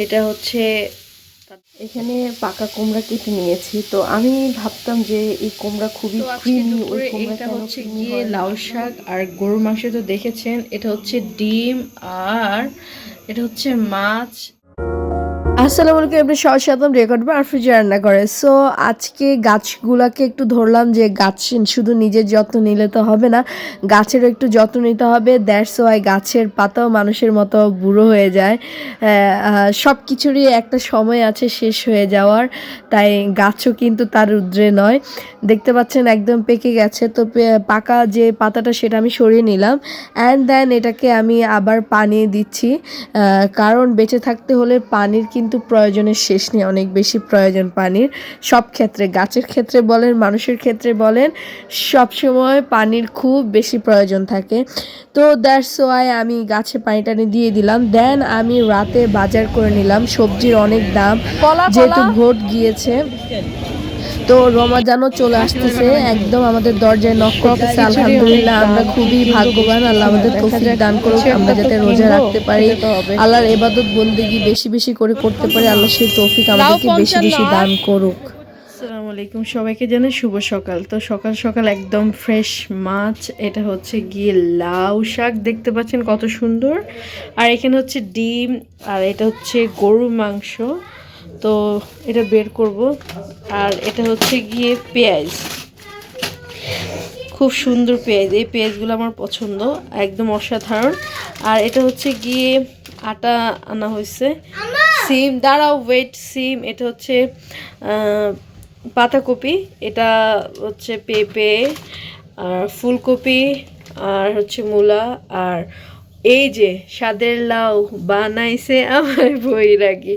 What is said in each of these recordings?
এটা হচ্ছে এখানে পাকা কুমড়া কেটে নিয়েছি। তো আমি ভাবতাম যে এই কুমড়া খুবই ক্রিমি, ওই কুমড়া এটা কেন হচ্ছে ক্রিমি গিয়ে হয় না। লাউ শাক আর গরুর মাংস তো দেখেছেন। এটা হচ্ছে ডিম আর এটা হচ্ছে মাছ। আসসালামু আলাইকুম, আপনি স্বাগতম রেকর্ড বা আরফিজি রান্না করে। সো আজকে গাছগুলাকে একটু ধরলাম যে গাছ শুধু নিজের যত্ন নিলে তো হবে না, গাছেরও একটু যত্ন নিতে হবে। দ্যাটস ওয়াই গাছের পাতাও মানুষের মতো বুড়ো হয়ে যায়। সব কিছুরই একটা সময় আছে শেষ হয়ে যাওয়ার, তাই গাছও কিন্তু তার ঊর্ধ্বে নয়। দেখতে পাচ্ছেন একদম পেকে গেছে, তো পাকা যে পাতাটা সেটা আমি সরিয়ে নিলাম। অ্যান্ড দেন এটাকে আমি আবার পানি দিচ্ছি, কারণ বেঁচে থাকতে হলে পানির কিন্তু প্রয়োজনের শেষ নেই, অনেক বেশি প্রয়োজন পানির। সব ক্ষেত্রে, গাছের ক্ষেত্রে বলেন, মানুষের ক্ষেত্রে বলেন, সবসময় পানির খুব বেশি প্রয়োজন থাকে। তো দ্যাটস ওয়াই আমি গাছে পানি টানি দিয়ে দিলাম। দেন আমি রাতে বাজার করে নিলাম, সবজির অনেক দাম যেহেতু ভোট গিয়েছে। তো রমাজানও চলে আসতেছে, একদম আমাদের দরজায় নক করতেছে। আলহামদুলিল্লাহ, আমরা খুবই ভাগ্যবান, আল্লাহ আমাদের তৌফিক দান করুক, আমরা যাতে রোজা রাখতে পারি, আল্লাহর ইবাদত বন্দেগী বেশি বেশি করে করতে পারি, আল্লাহ সেই তৌফিক আমাদেরকে বেশি বেশি দান করুক। আসসালামু আলাইকুম, সবাইকে জানাই শুভ সকাল। তো সকাল সকাল একদম ফ্রেশ মাছ। এটা হচ্ছে গিয়ে লাউ শাক, দেখতে পাচ্ছেন কত সুন্দর। আর এখানে হচ্ছে ডিম আর এটা হচ্ছে গরুর মাংস। তো এটা বের করব। আর এটা হচ্ছে গিয়ে পেঁয়াজ, খুব সুন্দর পেঁয়াজ। এই পেঁয়াজগুলো আমার পছন্দ, একদম অসাধারণ। আর এটা হচ্ছে গিয়ে আটা আনা হয়েছে। সিম, দাঁড়াও ওয়েট, সিম। এটা হচ্ছে পাতাকপি, এটা হচ্ছে পেঁপে আর ফুলকপি আর হচ্ছে মূলা। আর এই যে স্বাদের লাউ বানাইছে আমার বৈরাগী।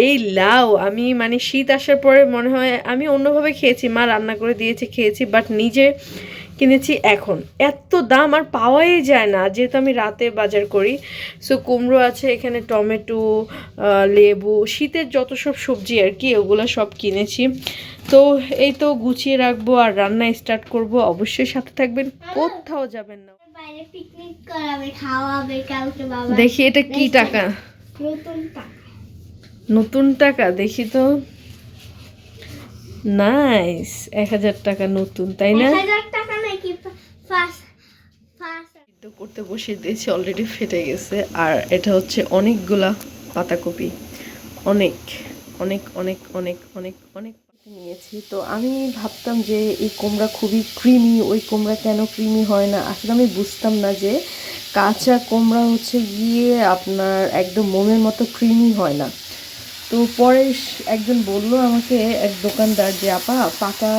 এই লাউ আমি মানে শীত আসার পরে মনে হয় আমি অন্যভাবে খেয়েছি, মা রান্না করে দিয়েছে খেয়েছি, বাট নিজে কিনেছি এখন। এত দাম আর পাওয়াই যায় না, যেহেতু আমি রাতে বাজার করি। সো কুমড়ো আছে এখানে, টমেটো, লেবু, শীতের যত সব সবজি আর কি, ওগুলো সব কিনেছি। তো এই তো গুছিয়ে রাখবো আর রান্না স্টার্ট করব। অবশ্যই সাথে থাকবেন, কোথাও যাবেন না। দেখি এটা কি টাকা, নতুন টাকা দেখি তো। নাইস, 1000 টাকা নতুন, তাই না? সিদ্ধ করতে বসিয়ে দিয়েছি, অলরেডি ফেটে গেছে। আর এটা হচ্ছে অনেকগুলা পাতাকপি, অনেক অনেক অনেক অনেক অনেক অনেক নিয়েছি। তো আমি ভাবতাম যে এই কুমড়া খুবই ক্রিমি, ওই কুমড়া কেন ক্রিমি হয় না। আসলে আমি বুঝতাম না যে কাঁচা কুমড়া হচ্ছে গিয়ে আপনার একদম মোমের মতো ক্রিমি হয় না। তো পরে একজন বললো আমাকে, এক দোকানদার, যে আপা পাকা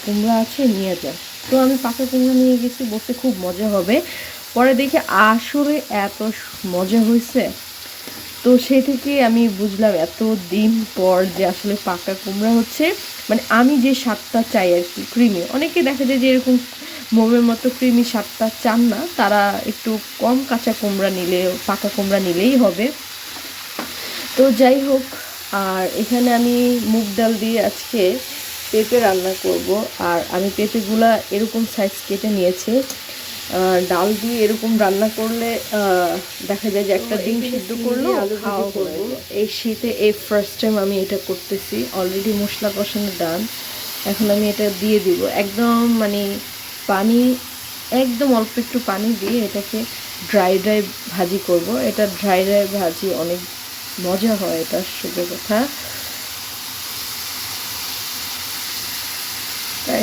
কুমড়া আছে নিয়ে যান। তো আমি পাকা কুমড়া নিয়ে গেছি, বসে খুব মজা হবে। পরে দেখি আসলে এত মজা হয়েছে। তো সেই থেকে আমি বুঝলাম এত দিন পর যে আসলে পাকা কুমড়া হচ্ছে মানে আমি যে স্বাদটা চাই আর কি, ক্রিমি। অনেকে দেখা যায় যে এরকম মোমের মতো ক্রিমি স্বাদটা চান না, তারা একটু কম কাঁচা কুমড়া নিলে, পাকা কুমড়া নিলেই হবে। তো যাই হোক, আর এখানে আমি মুগ ডাল দিয়ে আজকে পেঁপে রান্না করব। আর আমি পেঁপেগুলা এরকম সাইজ কেটে নিয়েছি। ডাল দিয়ে এরকম রান্না করলে দেখা যায় যে একটা ডিম সিদ্ধ করলেও খাওয়া করবো। এই শীতে এই ফার্স্ট টাইম আমি এটা করতেছি। অলরেডি মশলা কষানো ডান, এখন আমি এটা দিয়ে দিব একদম মানে পানি, একদম অল্প একটু পানি দিয়ে এটাকে ড্রাই ড্রাই ভাজি করব। এটা ড্রাই ড্রাই ভাজি অনেক মজা হয়, এটা সুখের কথা।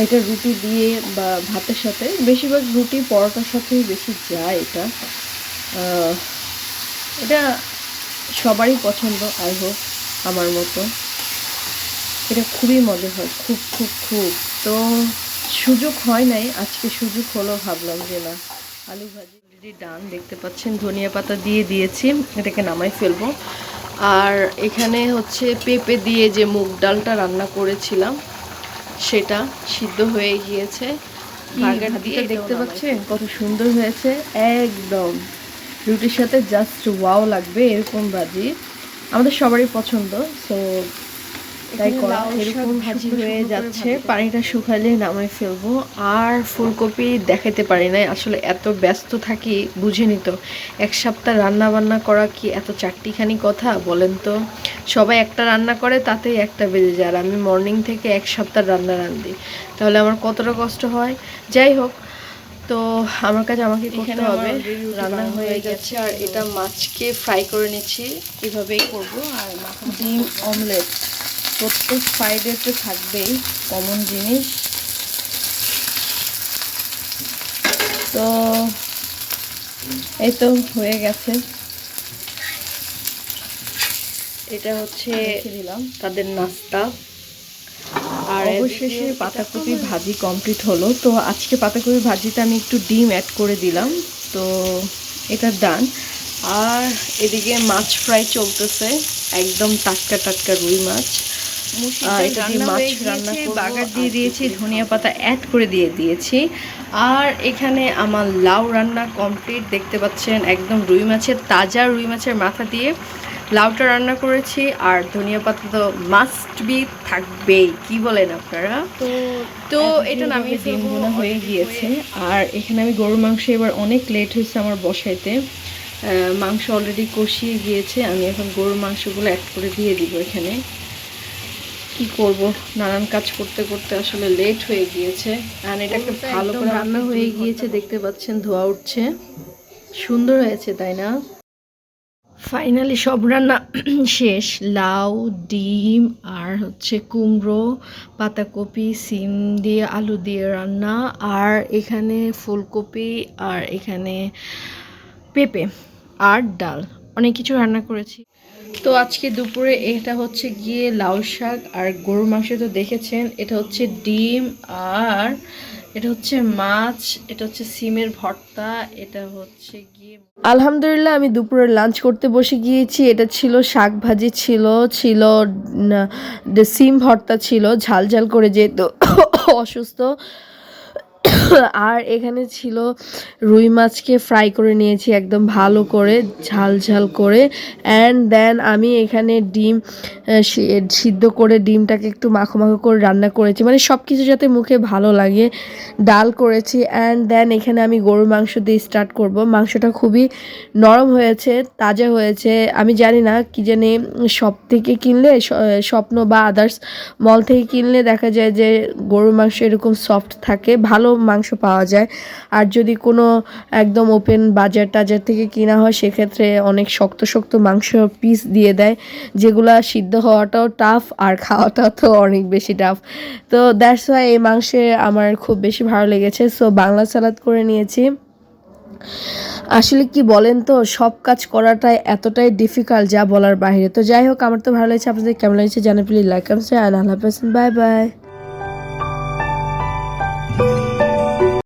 এটা রুটি দিয়ে বা ভাতের সাথে, বেশিরভাগ রুটি পরোটার সাথেই বেশি যায় এটা। এটা সবারই পছন্দ, আই হোপ আমার মতো। এটা খুবই মজা হয়, খুব খুব খুব। তো সুযোগ হয় নাই, আজকে সুযোগ হলো, ভাবলাম যে না, আলু ভাজি অলরেডি ডান, দেখতে পাচ্ছেন ধনিয়া পাতা দিয়ে দিয়েছি, এটাকে নামাই ফেলবো। আর এখানে হচ্ছে পেঁপে দিয়ে যে মুগ ডালটা রান্না করেছিলাম সেটা সিদ্ধ হয়ে গিয়েছে। ভাজিটা দেখতে পাচ্ছেন কত সুন্দর হয়েছে, একদম রুটির সাথে জাস্ট ওয়াও লাগবে এরকম ভাজি, আমাদের সবারই পছন্দ। সো তাই করা এরকম ভাজি হয়ে যাচ্ছে, পানিটা শুকালে নামাই ফেলবো। আর ফুলকপি দেখাতে পারি নাই, আসলে এত ব্যস্ত থাকি, বুঝিনি তো। এক সপ্তাহ রান্না বান্না করা কি এত চারটিখানি কথা বলেন তো? সবাই একটা রান্না করে, তাতেই একটা বেজে যায়, আর আমি মর্নিং থেকে এক সপ্তাহ রান্না রান্ধি, তাহলে আমার কতটা কষ্ট হয়। যাই হোক, তো আমার কাছে আমাকে করতে হবে। রান্না হয়ে গেছে, আর এটা মাছকে ফ্রাই করে নিচ্ছি, এভাবেই করব। আর ডিম অমলেট প্রত্যেক ফ্রাইডেতে থাকবেই, কমন জিনিস। তো এই তো হয়ে গেছে, এটা হচ্ছে দিলাম তাদের নাস্তা। আর অবশেষে পাতাকপি ভাজি কমপ্লিট হলো। তো আজকে পাতাকপি ভাজিতে আমি একটু ডিম অ্যাড করে দিলাম, তো এটা ডান। আর এদিকে মাছ ফ্রাই চলতেছে, একদম টাটকা টাটকা রুই মাছ। এটা দিয়ে মাছ রান্না করব, বাগার দিয়ে দিয়েছি, ধনিয়া পাতা অ্যাড করে দিয়েছি। আর এখানে আমার লাউ রান্না কমপ্লিট, দেখতে পাচ্ছেন একদম রুই মাছের, তাজা রুই মাছের মাথা দিয়ে লাউটা রান্না করেছি। আর ধনিয়া পাতা তো মাস্ট বি থাকবেই, কি বলেন আপনারা? তো এটা নামিয়ে ডিমগুলো হয়ে গিয়েছে। আর এখানে আমি গরুর মাংস, এবার অনেক লেট হয়েছে আমার বসাইতে, মাংস অলরেডি কষিয়ে গিয়েছে। আমি এখন গরুর মাংসগুলো অ্যাড করে দিয়ে দিব এখানে। কি করব, নানান কাজ করতে করতে আসলে লেট হয়ে গিয়েছে। আর এটাকে ভালো করে রান্না হয়ে গিয়েছে, দেখতে পাচ্ছেন ধোয়া উঠছে, সুন্দর হয়েছে তাই না? ফাইনালি সব রান্না শেষ। লাউ, ডিম আর হচ্ছে কুমড়ো, পাতাকপি, সিম দিয়ে আলু দিয়ে রান্না, আর এখানে ফুলকপি, আর এখানে পেঁপে আর ডাল, অনেক কিছু রান্না করেছি। তো আজকে দুপুরে এটা হচ্ছে গিয়ে লাউ শাক আর গরুর মাংস তো দেখেছেন, এটা হচ্ছে ডিম, আর এটা হচ্ছে মাছ, এটা হচ্ছে সিমের ভর্তা, এটা হচ্ছে গিয়ে আলহামদুলিল্লাহ আমি দুপুরে লাঞ্চ করতে বসে গিয়েছি। এটা ছিল শাক ভাজি, ছিল ছিল সিম ভর্তা, ছিল ঝাল ঝাল করে, যেহেতু অসুস্থ। আর এখানে ছিল রুই মাছকে ফ্রাই করে নিয়েছি একদম ভালো করে, ঝাল ঝাল করে। অ্যান্ড দেন আমি এখানে ডিম সিদ্ধ করে ডিমটাকে একটু মাখো মাখো করে রান্না করেছি, মানে সব কিছু যাতে মুখে ভালো লাগে। ডাল করেছি, অ্যান্ড দেন এখানে আমি গরুর মাংস দিয়ে স্টার্ট করব। মাংসটা খুবই নরম হয়েছে, তাজা হয়েছে। আমি জানি না কি জানি, শপ থেকে কিনলে, স্বপ্ন বা আদার্স মল থেকে কিনলে দেখা যায় যে গরুর মাংস এরকম সফট থাকে, ভালো মাংস পাওয়া যায়। আর যদি কোনো একদম ওপেন বাজার টাজার থেকে কিনা হয়, সেক্ষেত্রে অনেক শক্ত শক্ত মাংস পিস দিয়ে দেয়, যেগুলা সিদ্ধ হওয়াটাও টাফ আর খাওয়াটাও তো অনেক বেশি টাফ। তো দ্যাটস ওয়াই এই মাংসে আমার খুব বেশি ভালো লেগেছে। সো বাংলা সালাদ করে নিয়েছি। আসলে কি বলেন তো, সব কাজ করাটাই এতটাই ডিফিকাল্ট যা বলার বাইরে। তো যাই হোক, আমার তো ভালো লেগেছে, আপনাদের কেমন লেগেছে জানান প্লিজ, লাইক কমেন্ট শেয়ার, আল্লাহ হাফেজ, বাই বাই।